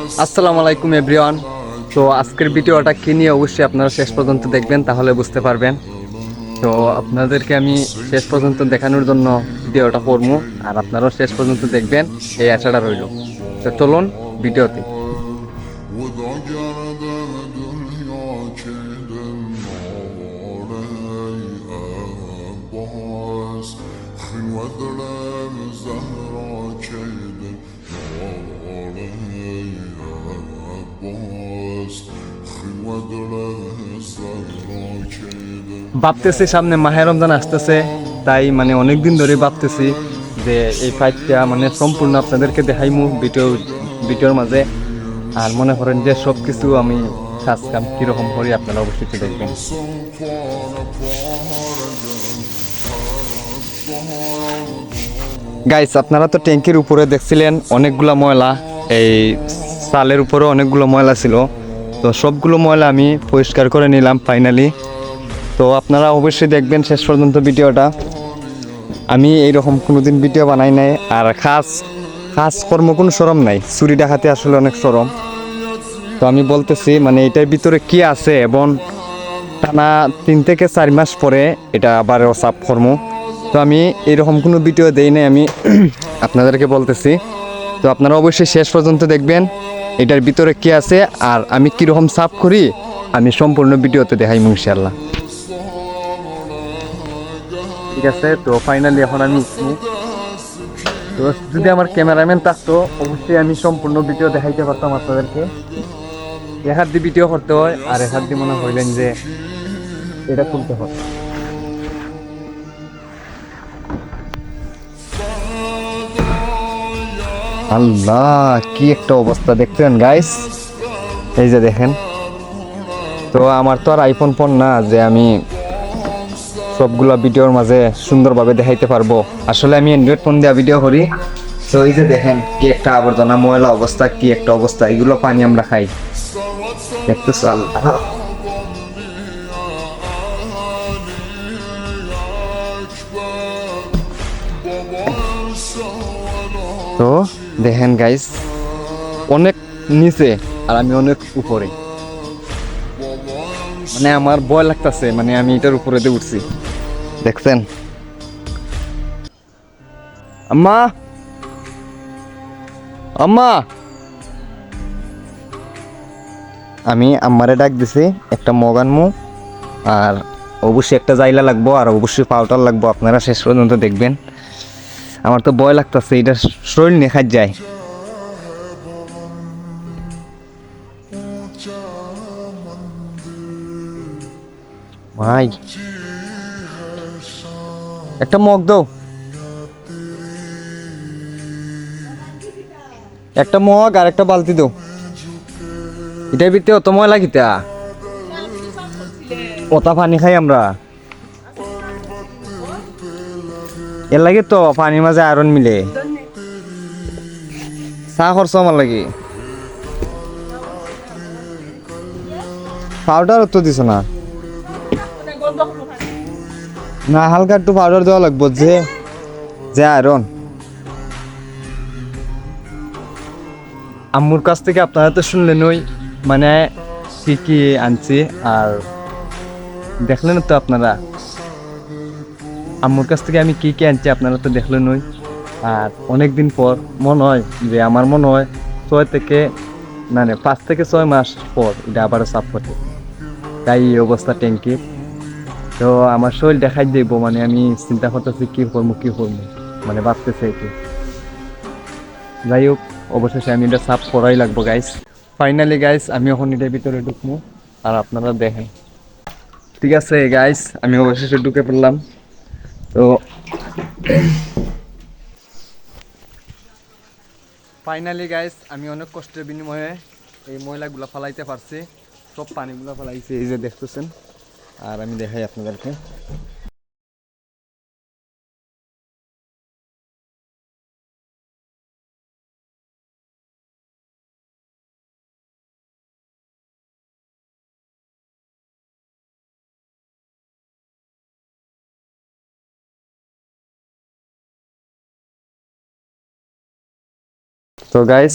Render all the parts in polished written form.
আসসালামু আলাইকুম এভরিওয়ান। তো আজকের ভিডিওটা কি নিয়ে অবশ্যই আপনারা শেষ পর্যন্ত দেখবেন, তাহলে বুঝতে পারবেন। তো আপনাদেরকে আমি শেষ পর্যন্ত দেখানোর জন্য ভিডিওটা করবো, আর আপনারাও শেষ পর্যন্ত দেখবেন, এই আশাটা রইল। তো চলুন ভিডিওতে। ভাবতেছি সামনে মাহে রমজান আসতেছে, তাই মানে অনেকদিন ধরে ভাবতেছি যে এই ফাইটটা মানে সম্পূর্ণ আপনাদেরকে দেখাইমু ভিডিওর মাঝে। আর মনে করেন যে সব কিছু আমি কাজ কাম কিরকম করি আপনারা অবশ্যই একটু দেখবেন। গাইস, আপনারা তো ট্যাঙ্কির উপরে দেখছিলেন অনেকগুলো ময়লা, এই চালের উপরে অনেকগুলো ময়লা ছিল। তো সবগুলো ময়লা আমি পরিষ্কার করে নিলাম ফাইনালি। তো আপনারা অবশ্যই দেখবেন শেষ পর্যন্ত ভিডিওটা। আমি এইরকম কোনোদিন ভিডিও বানাই নাই, আর কর্ম কোনো শরম নাই, চুরি ডাকাতি আসলে অনেক শরম। তো আমি বলতেছি মানে এটার ভিতরে কি আছে, এবং টানা 3 থেকে 4 মাস পরে এটা আবার সাফ কর্ম। তো আমি এরকম কোনো ভিডিও দেই নাই, আমি আপনাদেরকে বলতেছি। তো আপনারা অবশ্যই শেষ পর্যন্ত দেখবেন এটার ভিতরে কি আছে, আর আমি কীরকম সাফ করি আমি সম্পূর্ণ ভিডিওতে দেখাই ইনশাআল্লাহ। ঠিক আছে, তো ফাইনালি এখন আমি উঠবো। তো যদি আমার ক্যামেরাম্যান থাকতো অবশ্যই আমি সম্পূর্ণ ভিডিও দেখাইতে পারতাম আপনাদেরকে। এক হাত দিয়ে ভিডিও করতে হয়, আর এক হাত দিয়ে মনে হইলেন যে এটা তুলতে হয়। আল্লাহ, কি একটা অবস্থা দেখছেন গাইস, এই যে দেখেন। তো আমার তো আর আইফোন ফোন না যে আমি সবগুলা ভিডিওর মাঝে সুন্দরভাবে দেখাইতে পারবো। আসলে আমি অ্যান্ড্রয়েড ফোন দিয়ে ভিডিও করি। তো এই যে দেখেন কি একটা আবর্জনা, ময়লা অবস্থা, কি একটা অবস্থা। এগুলো পানি আমরা খাই, দেখতেছো? আল্লাহ, তো দেখেন গাইস, অনেক নিচে আর আমি অনেক উপরে। মানে আমার ভয় লাগতেছে, মানে আমি এটার উপরে দিয়ে উঠছি, দেখছেন? আম্মা, আম্মা, আমি আম্মারে ডাক দিছি, একটা মগ আনমু, আর অবশ্যই একটা জাইলা লাগবো, আর অবশ্যই পাউডার লাগবো। আপনারা শেষ পর্যন্ত দেখবেন। আমার তো ভয় লাগতেছে, এটা শরীর নিয়ে খাই যায়। ভাই, একটা মগ দাও, একটা মগ আর একটা বালতি দাও। এটার ভিতরে অত ময়লা কিতা, ওটা পানি খাই আমরা, এর লাগে তো পানির মাঝে আয়রন মিলে। চা করছো আমার লাগে, পাউডার তো দিছ না? না, হালকা একটু পাউডার দেওয়া লাগবো, যে যে আয়রন। আম্মুর কাছ থেকে আপনারা তো শুনলেন ওই মানে কি কি আনছি, আর দেখলেন তো আপনারা আম্মুর কাছ থেকে আমি কি কি আনছি, আপনারা তো দেখলেন ওই। আর অনেকদিন পর মনে হয় যে, আমার মনে হয় 6 থেকে মানে 5 থেকে 6 মাস পর এটা আবারও সাফ করতে, তাই এই অবস্থা ট্যাঙ্কির। তো আমার শরীর দেখাই দেব, মানে আমি চিন্তা করতেছি কি করবো, মানে ভাবতেছে কি। যাই হোক, অবশেষে আমি এটা সাফ করাই লাগবো গাইস। ফাইনালি গাইস, আমি এখন এটার ভিতরে ঢুকবো, আর আপনারা দেখেন। ঠিক আছে গাইস, আমি অবশেষে ঢুকে পড়লাম। তো ফাইনালি গাইস, আমি অনেক কষ্টের বিনিময়ে এই ময়লাগুলো ফালাইতে পারছি, সব পানিগুলো ফালাইছি, এই যে দেখতেছেন। আর আমি দেখাই আপনাদেরকে। তো গাইস,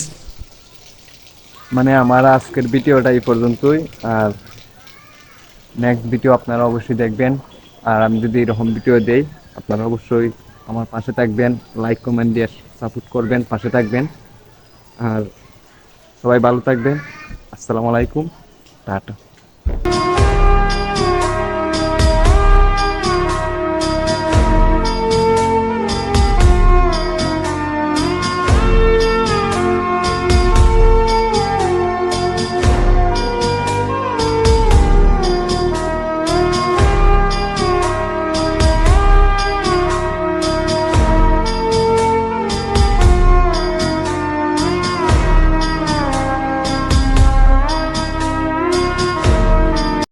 মানে আমার আজকের ভিডিওটা এই পর্যন্তই। আর নেক্সট ভিডিও আপনারা অবশ্যই দেখবেন। আর আমি যদি এরকম ভিডিও দেই, আপনারা অবশ্যই আমার পাশে থাকবেন, লাইক কমেন্ট দিয়ে সাপোর্ট করবেন, পাশে থাকবেন। আর সবাই ভালো থাকবেন। আসসালামু আলাইকুম, টাটা।